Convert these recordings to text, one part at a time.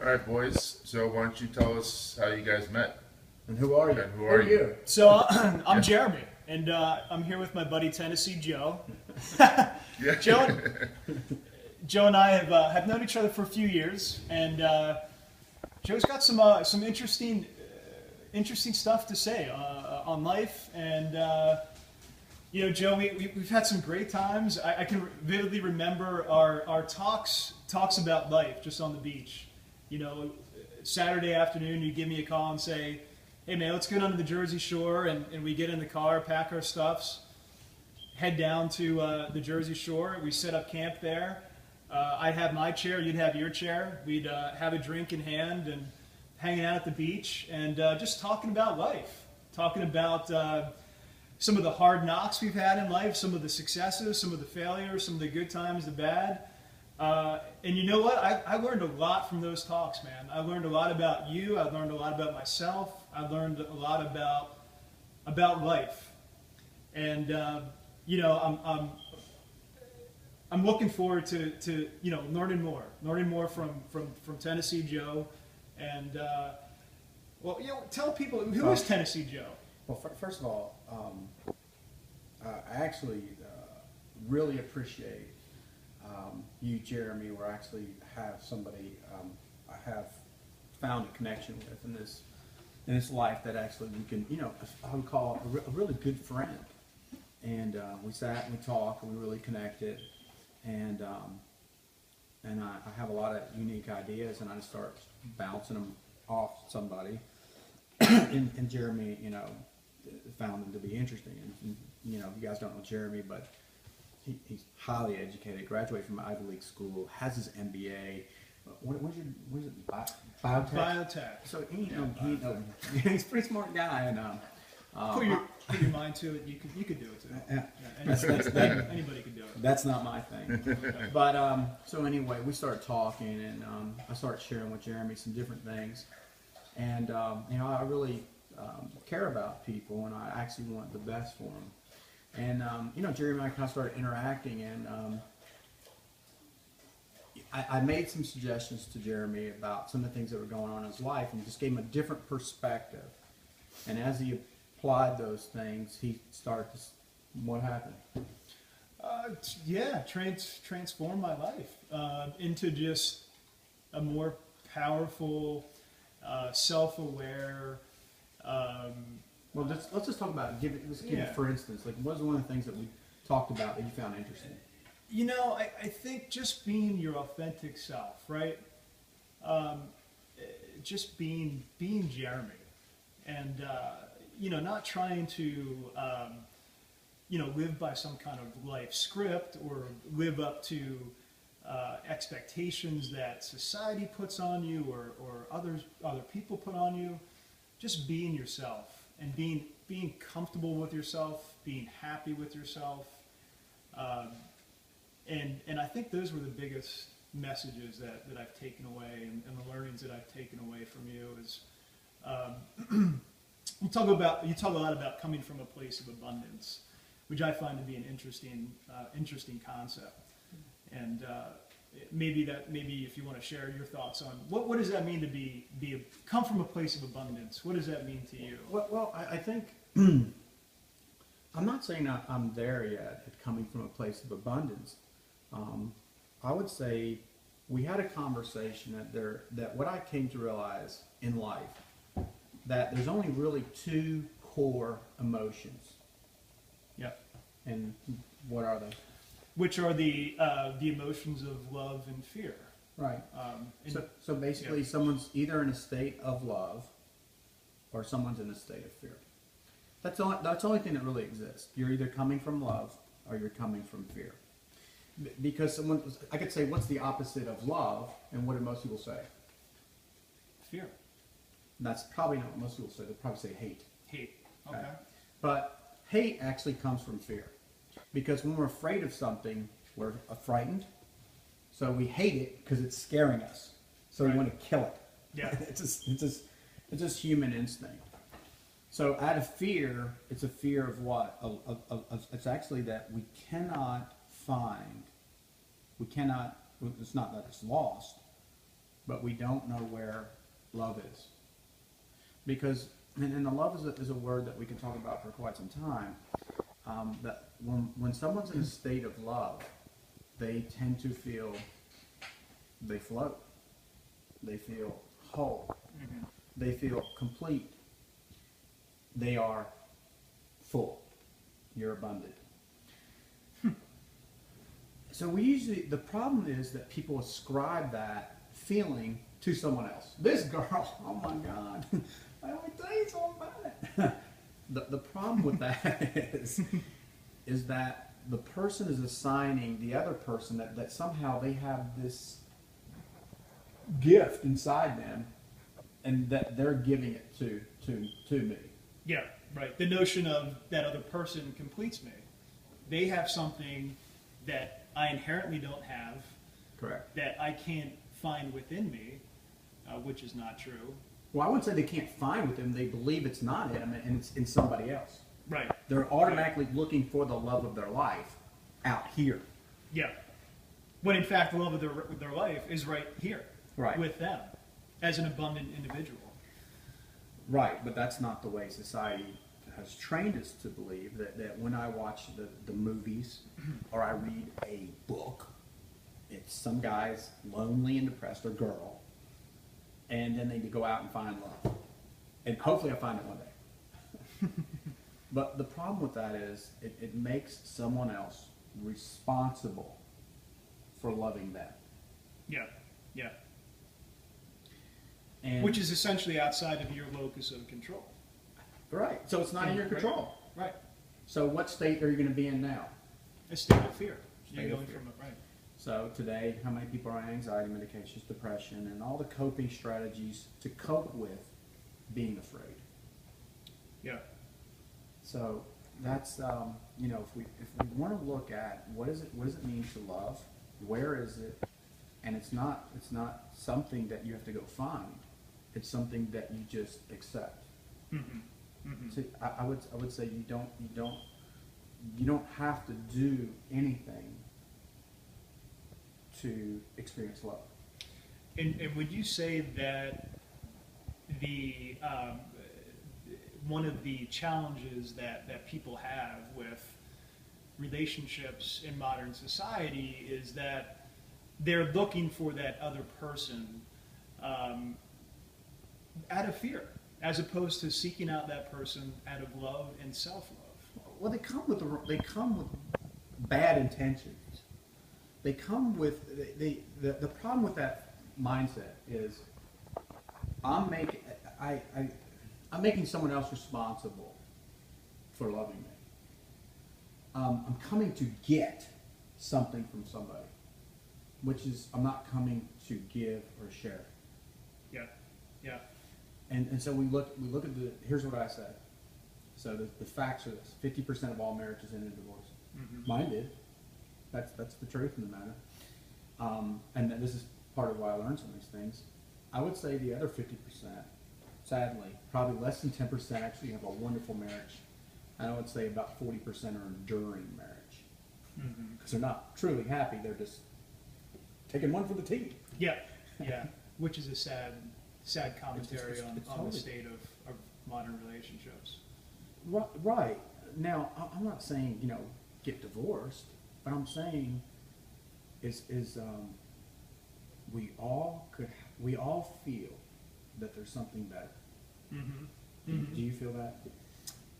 All right, boys. So why don't you tell us how you guys met? And who are you? And who are you? So I'm Jeremy, and I'm here with my buddy Tennessee Joe. Yeah. Joe and I have known each other for a few years, and Joe's got some interesting stuff to say on life. And Joe, we've had some great times. I can vividly remember our talks about life just on the beach. Saturday afternoon, you give me a call and say, "Hey man, let's go down to the Jersey Shore," and we get in the car, pack our stuffs, head down to the Jersey Shore. We set up camp there. I'd have my chair, you'd have your chair. We'd have a drink in hand and hanging out at the beach and just talking about life, talking about some of the hard knocks we've had in life, some of the successes, some of the failures, some of the good times, the bad. And you know what? I learned a lot from those talks, man. I learned a lot about you. I learned a lot about myself. I learned a lot about life. And I'm looking forward to learning more from Tennessee Joe. And tell people, who is Tennessee Joe? Well, first of all, I actually really appreciate you, Jeremy, where I actually have somebody I have found a connection with in this life that actually we can, I would call a really good friend. And we sat and we talked and we really connected. And I have a lot of unique ideas, and I just start bouncing them off somebody. and Jeremy, found them to be interesting. And you guys don't know Jeremy, but he's highly educated, graduated from Ivy League school, has his MBA. What is it? Biotech. Biotech. So he's a pretty smart guy, and put your mind to it. You could do it too. Anybody could do it. That's not my thing. But so anyway, we started talking, and I started sharing with Jeremy some different things, and I really care about people, and I actually want the best for them. And Jeremy and I kind of started interacting, and I made some suggestions to Jeremy about some of the things that were going on in his life, and just gave him a different perspective. And as he applied those things, he started to. What happened? Transform my life into just a more powerful, self-aware. Well, let's just talk about it. Let's give it, for instance, like, what was one of the things that we talked about that you found interesting? I think just being your authentic self, right? Just being Jeremy, and not trying to live by some kind of life script or live up to expectations that society puts on you or other people put on you. Just being yourself and being comfortable with yourself, being happy with yourself, and I think those were the biggest messages that I've taken away, and the learnings that I've taken away from you is you talk a lot about coming from a place of abundance, which I find to be an interesting concept, and maybe if you want to share your thoughts on what does that mean to come from a place of abundance? What does that mean to you? Well, I think I'm not saying I'm there yet at coming from a place of abundance. I would say we had a conversation that what I came to realize in life, that there's only really two core emotions. Yep. And what are they? Which are the emotions of love and fear. Right. So basically, someone's either in a state of love, or someone's in a state of fear. That's the only thing that really exists. You're either coming from love, or you're coming from fear. Because I could say, what's the opposite of love, and what do most people say? Fear. That's probably not what most people say. They'll probably say hate. Hate. Okay. But hate actually comes from fear. Because when we're afraid of something, we're frightened. So we hate it because it's scaring us. So we want to kill it. Yeah. It's just human instinct. So out of fear, it's a fear of what? It's actually that we cannot find. It's not that it's lost. but we don't know where love is. Because, and the love is a word that we can talk about for quite some time, that when someone's in a state of love, they tend to feel, they float, they feel whole, they feel complete, they are full, you're abundant. So the problem is that people ascribe that feeling to someone else. This girl, oh my God, I only tell you something about it. The problem with that is that the person is assigning the other person that somehow they have this gift inside them, and that they're giving it to me. Yeah, right. The notion of that other person completes me. They have something that I inherently don't have, Correct. that I can't find within me, which is not true. Well, I wouldn't say they can't find with them. They believe it's not in them, and it's in somebody else. Right. They're automatically looking for the love of their life out here. Yeah. When in fact the love of their life is right here. Right. With them. As an abundant individual. Right, but that's not the way society has trained us to believe, that when I watch the movies or I read a book, it's some guy's lonely and depressed, or girl, and then they go out and find love. And hopefully I find it one day. But the problem with that is it makes someone else responsible for loving them. Yeah. Yeah. And Which is essentially outside of your locus of control. right, so it's not in your control. Right. So what state are you going to be in now? A state of fear. State You're of going fear. from it, right. So today, how many people are on anxiety medications, depression, and all the coping strategies to cope with being afraid? Yeah. So that's if we want to look at what does it mean to love, where is it, and it's not something that you have to go find. It's something that you just accept. Mm-hmm. Mm-hmm. See, I would say you don't have to do anything to experience love. And would you say that the one of the challenges that people have with relationships in modern society is that they're looking for that other person out of fear, as opposed to seeking out that person out of love and self-love? Well, they come with bad intentions. They come with the problem with that mindset is I'm making someone else responsible for loving me. I'm coming to get something from somebody, which is I'm not coming to give or share. Yeah, yeah, And so we look at here's what I said. So the facts are this: 50% of all marriages end in divorce. mm-hmm. Mine did. That's the truth in the matter. And this is part of why I learned some of these things. I would say the other 50%, sadly, probably less than 10% actually have a wonderful marriage. And I would say about 40% are enduring marriage. Mm-hmm. Because they're not truly happy, they're just taking one for the team. Yeah, yeah, which is a sad commentary It's on totally the state of modern relationships. Right. Now, I'm not saying, get divorced, but I'm saying we all feel that there's something better. Mm-hmm. Do you feel that?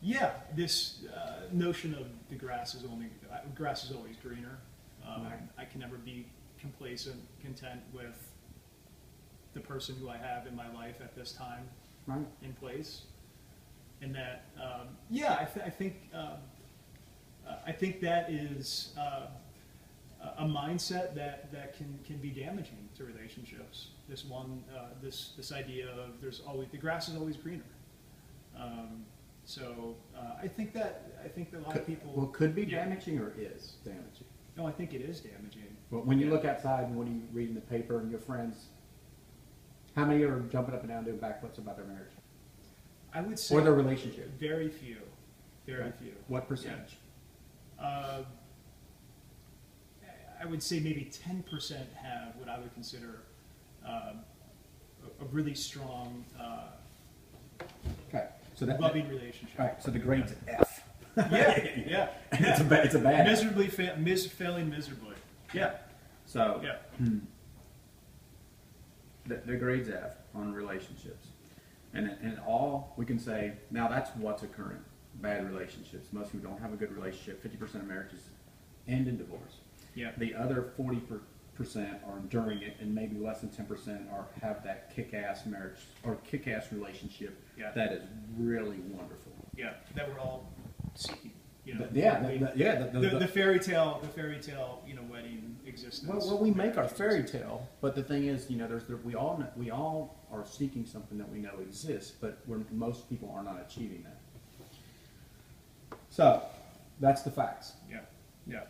Yeah, this notion of the grass is always greener. Right. I can never be complacent, content with the person who I have in my life at this time Right. in place, and that I think that is a mindset that can be damaging to relationships. This idea of the grass is always greener. I think that a lot of people could be yeah. damaging or is damaging. No, I think it is damaging. But when you Yeah. look outside and what do you read in the paper and your friends, how many are jumping up and down doing backflips about their marriage I would say or their relationship? very few. Very Right. few. What percentage? I would say maybe 10% have what I would consider a really strong, Okay, so that, loving relationship. all right, so the grade's F. Yeah, yeah. And it's a bad. Miserably failing miserably. Yeah, So yeah, the grade's F on relationships, and all we can say now that's what's occurring. Bad relationships. Most people don't have a good relationship. 50% of marriages end in divorce. yeah, The other 40% are enduring it, and maybe less than 10% are have that kick-ass marriage or kick-ass relationship Yeah. that is really wonderful. yeah. That we're all seeking. You know, The the fairy tale, wedding existence. well, we make our fairy tale, but the thing is, we all are seeking something that we know exists, but most people are not achieving that. So, that's the facts. Yeah, yeah,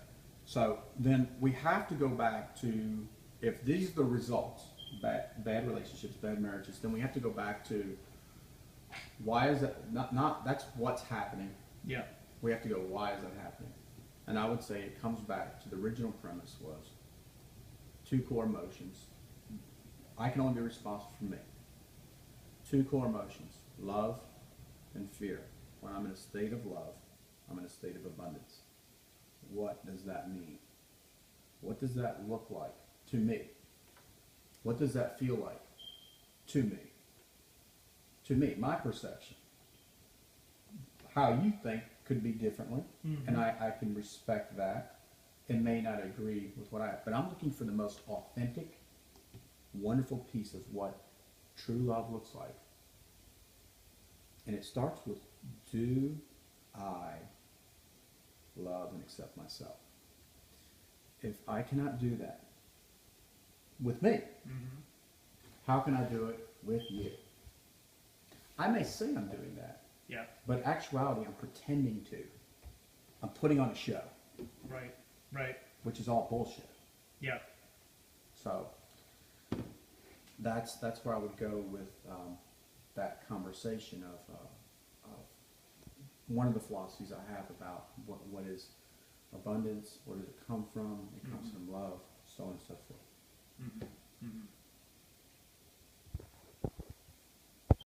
So then we have to go back to, if these are the results, bad relationships, bad marriages, then we have to go back to why is that not that's what's happening. yeah, We have to go, why is that happening? And I would say it comes back to the original premise was two core emotions. I can only be responsible for me. Two core emotions, love and fear. When I'm in a state of love, I'm in a state of abundance. What does that mean? What does that look like to me? What does that feel like to me? To me, my perception. How you think could be differently, and I can respect that and may not agree with what but I'm looking for the most authentic, wonderful piece of what true love looks like. And it starts with, do I love and accept myself? If I cannot do that with me, how can I do it with you? I may say I'm doing that, yeah. but actuality, I'm pretending to. I'm putting on a show, Right, right. which is all bullshit. Yeah, So that's where I would go with that conversation of one of the philosophies I have about what is abundance, where does it come from? It comes from love, so on and so forth.